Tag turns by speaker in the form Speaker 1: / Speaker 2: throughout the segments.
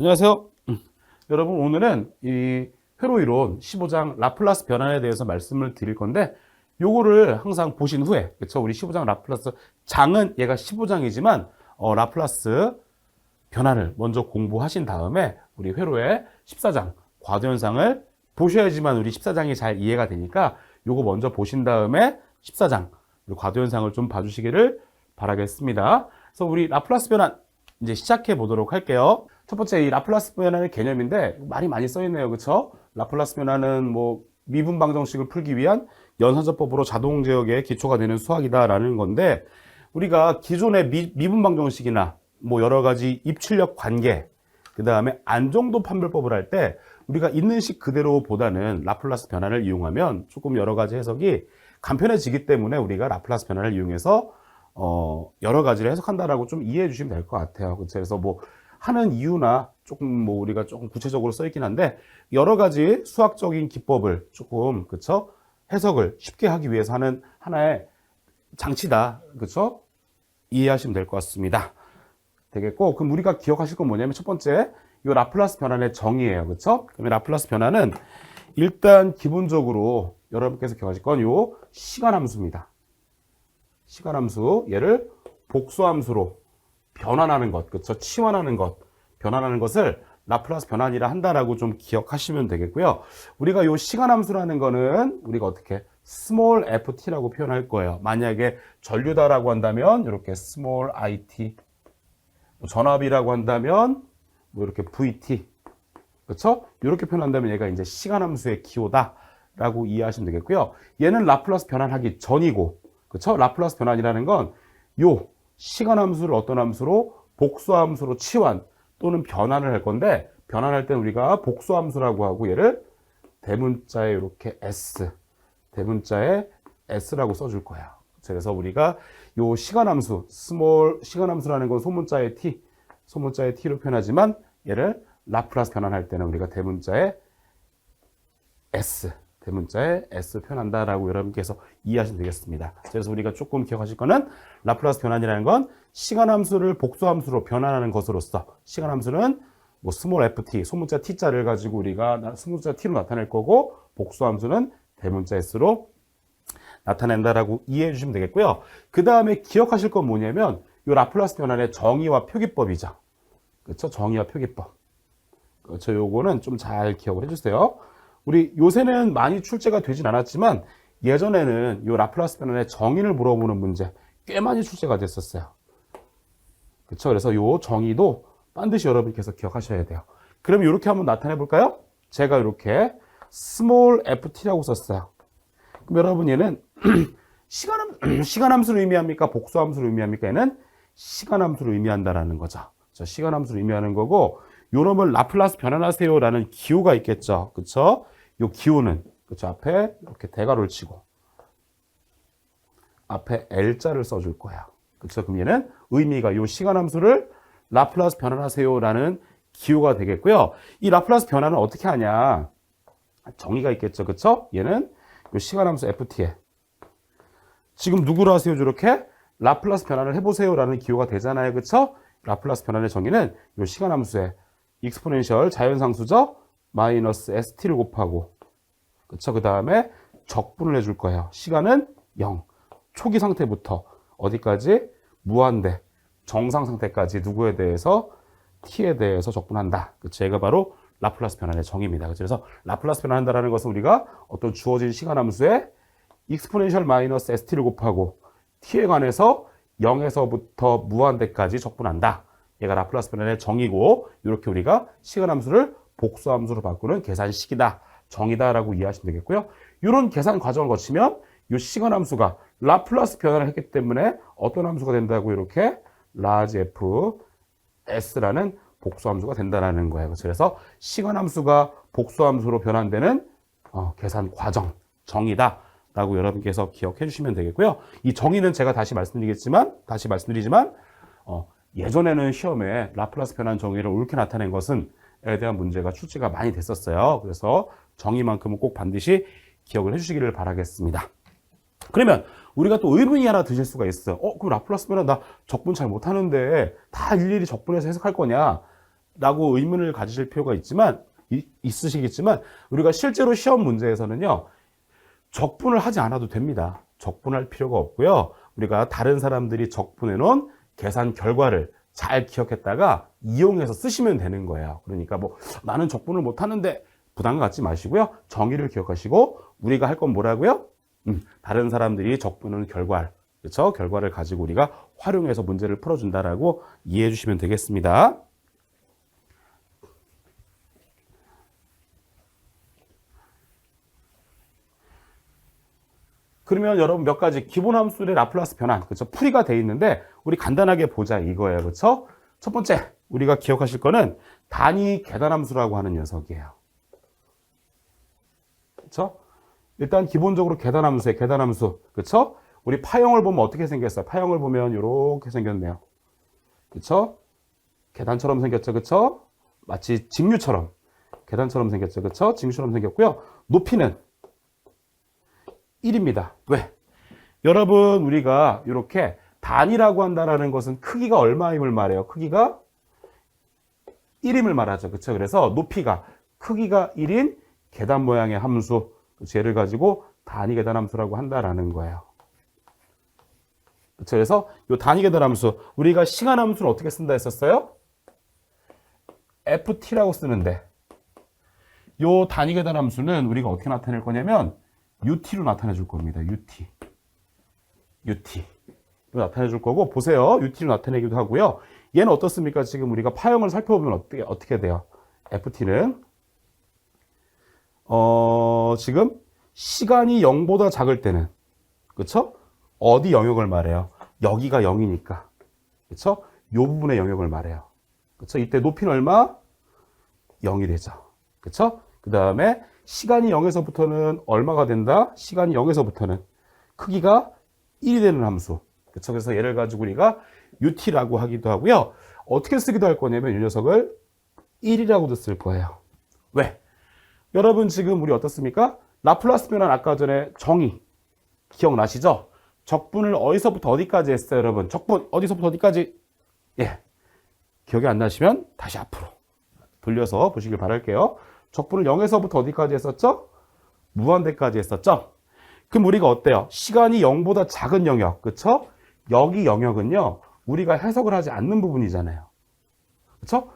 Speaker 1: 안녕하세요. 여러분, 오늘은 이 회로이론 15장 라플라스 변환에 대해서 말씀을 드릴 건데, 요거를 항상 보신 후에, 그쵸? 우리 15장 라플라스 장은 얘가 15장이지만 라플라스 변환을 먼저 공부하신 다음에 우리 회로의 14장 과도현상을 보셔야지만 우리 14장이 잘 이해가 되니까 요거 먼저 보신 다음에 14장 과도현상을 좀 봐주시기를 바라겠습니다. 그래서 우리 라플라스 변환 이제 시작해 보도록 할게요. 첫 번째, 이 라플라스 변환의 개념인데 말이 많이 써 있네요. 그쵸? 라플라스 변환은 뭐 미분 방정식을 풀기 위한 연산자법으로 자동 제역의 기초가 되는 수학이다라는 건데, 우리가 기존의 미분 방정식이나 뭐 여러 가지 입출력 관계, 그 다음에 안정도 판별법을 할 때 우리가 있는 식 그대로보다는 라플라스 변환을 이용하면 조금 여러 가지 해석이 간편해지기 때문에 우리가 라플라스 변환을 이용해서 여러 가지를 해석한다라고 좀 이해해 주시면 될 것 같아요. 그래서 뭐 하는 이유나 조금 뭐 우리가 조금 구체적으로 써 있긴 한데, 여러 가지 수학적인 기법을 조금, 그쵸? 해석을 쉽게 하기 위해서 하는 하나의 장치다. 그쵸? 이해하시면 될 것 같습니다. 되겠고, 그럼 우리가 기억하실 건 뭐냐면, 첫 번째, 이 라플라스 변환의 정의예요. 그쵸? 그러면 라플라스 변환은 일단 기본적으로 여러분께서 기억하실 건 요 시간함수입니다. 시간함수, 얘를 복수함수로 변환하는 것, 그쵸? 치환하는 것, 변환하는 것을 라플라스 변환이라 한다라고 좀 기억하시면 되겠고요. 우리가 요 시간함수라는 거는 우리가 어떻게 small ft라고 표현할 거예요. 만약에 전류다라고 한다면 이렇게 small it, 전압이라고 한다면 뭐 이렇게 vt, 그쵸? 이렇게 표현한다면 얘가 이제 시간함수의 기호다라고 이해하시면 되겠고요. 얘는 라플라스 변환하기 전이고, 그쵸? 라플라스 변환이라는 건 요 시간함수를 어떤 함수로 복수함수로 치환 또는 변환을 할 건데, 변환할 때는 우리가 복수함수라고 하고 얘를 대문자에 이렇게 s, 대문자에 s라고 써줄 거야. 그래서 우리가 요 시간함수, 시간함수라는 건 소문자의 t로 표현하지만 얘를 라플라스 변환할 때는 우리가 대문자에 s 표현한다라고 여러분께서 이해하시면 되겠습니다. 그래서 우리가 조금 기억하실 거는, 라플라스 변환이라는 건 시간함수를 복수함수로 변환하는 것으로서, 시간함수는 뭐 스몰 ft, 소문자 t자를 가지고 우리가 소문자 t로 나타낼 거고, 복수함수는 대문자 s로 나타낸다라고 이해해 주시면 되겠고요. 그 다음에 기억하실 건 뭐냐면, 이 라플라스 변환의 정의와 표기법이죠. 그렇죠? 정의와 표기법. 그렇죠? 요거는 좀 잘 기억을 해주세요. 우리 요새는 많이 출제가 되진 않았지만, 예전에는 이 라플라스 변환의 정의를 물어보는 문제 꽤 많이 출제가 됐었어요. 그렇죠? 그래서 이 정의도 반드시 여러분께서 기억하셔야 돼요. 그럼 이렇게 한번 나타내 볼까요? 제가 이렇게 small ft라고 썼어요. 그럼 여러분, 얘는 시간함수를 의미합니까? 복수함수를 의미합니까? 얘는 시간함수를 의미한다라는 거죠. 시간함수를 의미하는 거고, 요놈을 라플라스 변환하세요라는 기호가 있겠죠. 그쵸? 요 기호는, 그쵸? 앞에 이렇게 대괄호를 치고, 앞에 L자를 써줄 거야. 그쵸? 그럼 얘는 의미가 요 시간함수를 라플라스 변환하세요라는 기호가 되겠고요. 이 라플라스 변환은 어떻게 하냐? 정의가 있겠죠. 그쵸? 얘는 요 시간함수 ft에 지금 누구로 하세요? 이렇게 라플라스 변환을 해보세요라는 기호가 되잖아요. 그쵸? 라플라스 변환의 정의는 요 시간함수에 익스포넨셜 자연상수죠? 마이너스 st를 곱하고, 그쵸? 그 다음에 적분을 해줄 거예요. 시간은 0. 초기 상태부터 어디까지? 무한대. 정상 상태까지 누구에 대해서? t에 대해서 적분한다. 그쵸? 얘가 바로 라플라스 변환의 정의입니다. 그래서 라플라스 변환한다는 것은 우리가 어떤 주어진 시간함수에 익스포넨셜 마이너스 st를 곱하고 t에 관해서 0에서부터 무한대까지 적분한다. 얘가 라플라스 변환의 정의고, 이렇게 우리가 시간함수를 복수함수로 바꾸는 계산식이다, 정의다라고 이해하시면 되겠고요. 이런 계산 과정을 거치면 이 시간함수가 라플라스 변환을 했기 때문에 어떤 함수가 된다고, 이렇게 large f s라는 복수함수가 된다는 거예요. 그래서 시간함수가 복수함수로 변환되는 계산 과정, 정의다 라고 여러분께서 기억해 주시면 되겠고요. 이 정의는 제가 다시 말씀드리지만 예전에는 시험에 라플라스 변환 정의를 옳게 나타낸 것은 에 대한 문제가 출제가 많이 됐었어요. 그래서 정의만큼은 꼭 반드시 기억을 해주시기를 바라겠습니다. 그러면 우리가 또 의문이 하나 드실 수가 있어요. 그럼 라플라스 변환 나 적분 잘 못하는데 다 일일이 적분해서 해석할 거냐? 라고 의문을 가지실 필요가 있으시겠지만 우리가 실제로 시험 문제에서는요. 적분을 하지 않아도 됩니다. 적분할 필요가 없고요. 우리가 다른 사람들이 적분해 놓은 계산 결과를 잘 기억했다가 이용해서 쓰시면 되는 거예요. 그러니까 뭐 나는 적분을 못 하는데 부담 갖지 마시고요. 정의를 기억하시고 우리가 할 건 뭐라고요? 다른 사람들이 적분하는 그렇죠? 결과를 가지고 우리가 활용해서 문제를 풀어준다라고 이해해 주시면 되겠습니다. 그러면 여러분 몇 가지 기본 함수의 라플라스 변환, 그렇죠? 풀이가 돼 있는데 우리 간단하게 보자 이거예요, 그렇죠? 첫 번째 우리가 기억하실 거는 단위 계산함수라고 하는 녀석이에요, 그렇죠? 일단 기본적으로 계산함수에 계산함수, 그렇죠? 우리 파형을 보면 어떻게 생겼어요? 파형을 보면 이렇게 생겼네요, 그렇죠? 계단처럼 생겼죠, 그렇죠? 마치 직류처럼 계단처럼 생겼죠, 그렇죠? 직류처럼 생겼고요. 높이는 1입니다. 왜? 여러분 우리가 이렇게 단위라고 한다는 것은 크기가 얼마임을 말해요. 크기가 1임을 말하죠. 그렇죠? 그래서 높이가 크기가 1인 계단 모양의 함수, 얘를 가지고 단위 계단 함수라고 한다라는 거예요. 그렇죠? 그래서 이 단위 계단 함수, 우리가 시간 함수를 어떻게 쓴다 했었어요? ft라고 쓰는데 이 단위 계단 함수는 우리가 어떻게 나타낼 거냐면 ut로 나타내 줄 겁니다. ut로 나타내 줄 거고, 보세요. ut로 나타내기도 하고요. 얘는 어떻습니까? 지금 우리가 파형을 살펴보면 어떻게 돼요? ft는 지금 시간이 0보다 작을 때는, 그쵸? 어디 영역을 말해요? 여기가 0이니까, 그쵸? 요 부분의 영역을 말해요. 그쵸? 이때 높이는 얼마? 0이 되죠. 그쵸? 그 다음에 시간이 0에서부터는 얼마가 된다? 시간이 0에서부터는 크기가 1이 되는 함수. 그쵸? 그래서 얘를 가지고 우리가 ut라고 하기도 하고요. 어떻게 쓰기도 할 거냐면 이 녀석을 1이라고도 쓸 거예요. 왜? 여러분 지금 우리 어떻습니까? 라플라스 변환 아까 전에 정의 기억나시죠? 적분을 어디서부터 어디까지 했어요, 여러분? 적분 어디서부터 어디까지? 예. 기억이 안 나시면 다시 앞으로 돌려서 보시길 바랄게요. 적분을 0에서부터 어디까지 했었죠? 무한대까지 했었죠? 그럼 우리가 어때요? 시간이 0보다 작은 영역, 그쵸? 여기 영역은요, 우리가 해석을 하지 않는 부분이잖아요. 그쵸?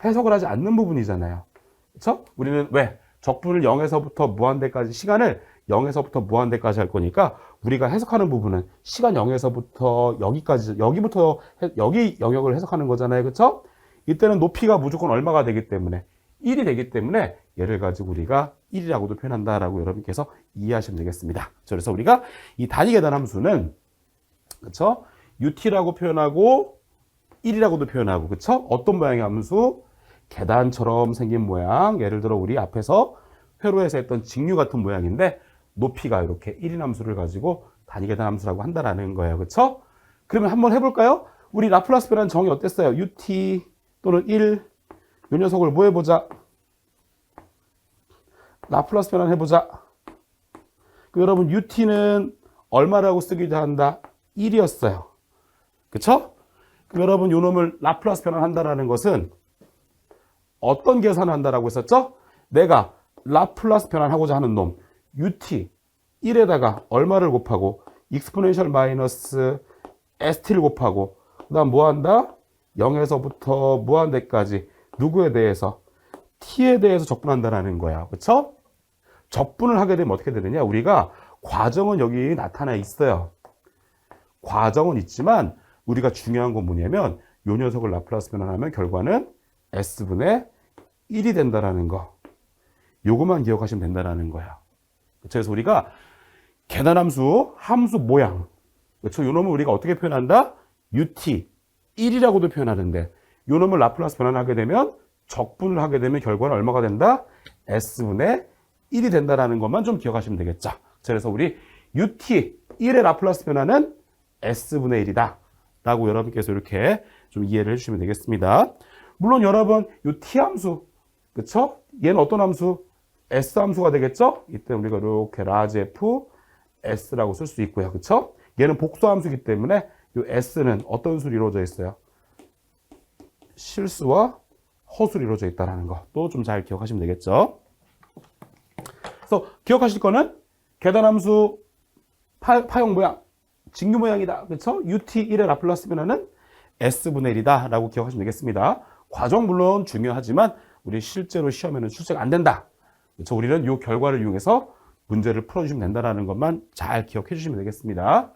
Speaker 1: 해석을 하지 않는 부분이잖아요. 그쵸? 우리는 왜? 적분을 0에서부터 무한대까지, 시간을 0에서부터 무한대까지 할 거니까 우리가 해석하는 부분은 시간 0에서부터 여기까지, 여기 영역을 해석하는 거잖아요. 그쵸? 이때는 높이가 무조건 얼마가 되기 때문에 1이 되기 때문에 얘를 가지고 우리가 1이라고도 표현한다라고 여러분께서 이해하시면 되겠습니다. 그래서 우리가 이 단위 계단 함수는 그쵸? ut라고 표현하고 1이라고도 표현하고 그쵸? 어떤 모양의 함수? 계단처럼 생긴 모양. 예를 들어 우리 앞에서 회로에서 했던 직류 같은 모양인데 높이가 이렇게 1인 함수를 가지고 단위 계단 함수라고 한다라는 거예요. 그쵸? 그러면 한번 해볼까요? 우리 라플라스 변환 정의 어땠어요? ut 또는 1, 이 녀석을 뭐 해보자? 라플라스 변환 해보자. 그럼 여러분 ut는 얼마라고 쓰기도 한다? 1이었어요. 그쵸? 그럼 여러분 요 놈을 라플라스 변환한다라는 것은 어떤 계산을 한다라고 했었죠? 내가 라플라스 변환하고자 하는 놈 ut 1에다가 얼마를 곱하고 익스포넨셜 마이너스 st를 곱하고 그 다음 뭐 한다? 0에서부터 무한대까지 누구에 대해서? t에 대해서 적분한다라는 거야. 그쵸? 적분을 하게 되면 어떻게 되느냐? 우리가 과정은 여기 나타나 있어요. 과정은 있지만 우리가 중요한 건 뭐냐면 요 녀석을 라플라스 변환하면 결과는 s분의 1이 된다라는 거. 요것만 기억하시면 된다라는 거야. 그래서 우리가 계단함수, 함수 모양. 그렇죠? 요 놈을 우리가 어떻게 표현한다? ut 1이라고도 표현하는데 요 놈을 라플라스 변환하게 되면 적분을 하게 되면 결과는 얼마가 된다? s분의 1이 된다라는 것만 좀 기억하시면 되겠죠. 그래서 우리 ut 1의 라플라스 변환은 s분의 1이다 라고 여러분께서 이렇게 좀 이해를 해주시면 되겠습니다. 물론 여러분 요 t함수, 그쵸? 얘는 어떤 함수? s함수가 되겠죠? 이때 우리가 이렇게 라지 f s라고 쓸 수 있고요. 그쵸? 얘는 복수함수이기 때문에 요 s는 어떤 수로 이루어져 있어요? 실수와 허수로 이루어져 있다는 것도 좀 잘 기억하시면 되겠죠. 그래서 기억하실 거는 계단함수 파형 모양, 직류 모양이다. 그렇죠? UT1의 라플라스 변화는 S분의 1이다 라고 기억하시면 되겠습니다. 과정 물론 중요하지만 우리 실제로 시험에는 출제가 안 된다. 그렇죠? 우리는 이 결과를 이용해서 문제를 풀어주시면 된다는 것만 잘 기억해 주시면 되겠습니다.